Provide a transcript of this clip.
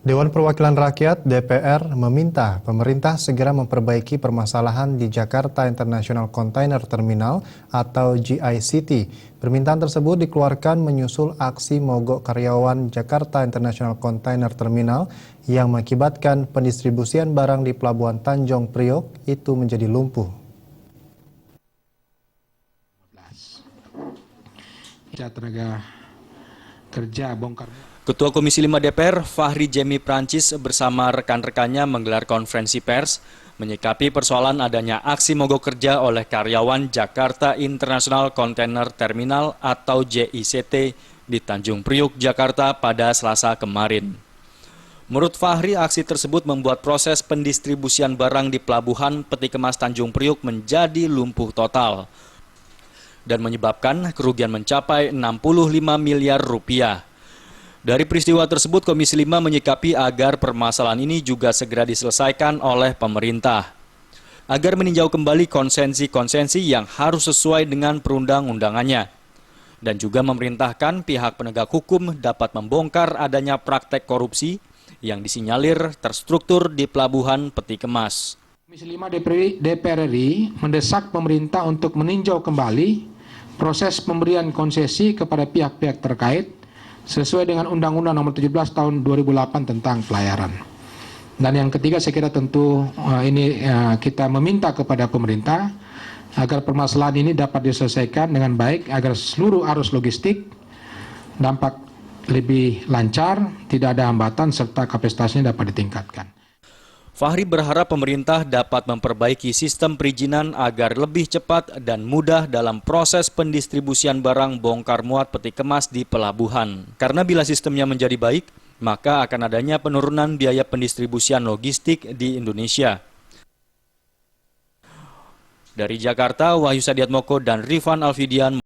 Dewan Perwakilan Rakyat (DPR) meminta pemerintah segera memperbaiki permasalahan di Jakarta International Container Terminal atau JICT. Permintaan tersebut dikeluarkan menyusul aksi mogok karyawan Jakarta International Container Terminal yang mengakibatkan pendistribusian barang di Pelabuhan Tanjung Priok itu menjadi lumpuh. Tenaga kerja bongkar. Ketua Komisi 5 DPR, Fahri Jemi Prancis bersama rekan-rekannya menggelar konferensi pers menyikapi persoalan adanya aksi mogok kerja oleh karyawan Jakarta International Container Terminal atau JICT di Tanjung Priok, Jakarta pada Selasa kemarin. Menurut Fahri, aksi tersebut membuat proses pendistribusian barang di Pelabuhan Peti Kemas Tanjung Priok menjadi lumpuh total dan menyebabkan kerugian mencapai 65 miliar rupiah. Dari peristiwa tersebut, Komisi 5 menyikapi agar permasalahan ini juga segera diselesaikan oleh pemerintah, agar meninjau kembali konsensi-konsensi yang harus sesuai dengan perundang-undangannya, dan juga memerintahkan pihak penegak hukum dapat membongkar adanya praktek korupsi yang disinyalir terstruktur di Pelabuhan Peti Kemas. Komisi 5 DPR RI mendesak pemerintah untuk meninjau kembali proses pemberian konsesi kepada pihak-pihak terkait sesuai dengan Undang-Undang Nomor 17 Tahun 2008 tentang pelayaran. Dan yang ketiga, saya kira tentu kita meminta kepada pemerintah agar permasalahan ini dapat diselesaikan dengan baik agar seluruh arus logistik dampak lebih lancar, tidak ada hambatan serta kapasitasnya dapat ditingkatkan. Fahri berharap pemerintah dapat memperbaiki sistem perizinan agar lebih cepat dan mudah dalam proses pendistribusian barang bongkar muat peti kemas di pelabuhan. Karena bila sistemnya menjadi baik, maka akan adanya penurunan biaya pendistribusian logistik di Indonesia. Dari Jakarta, Wahyu Sadiatmoko dan Rifan Alfidian.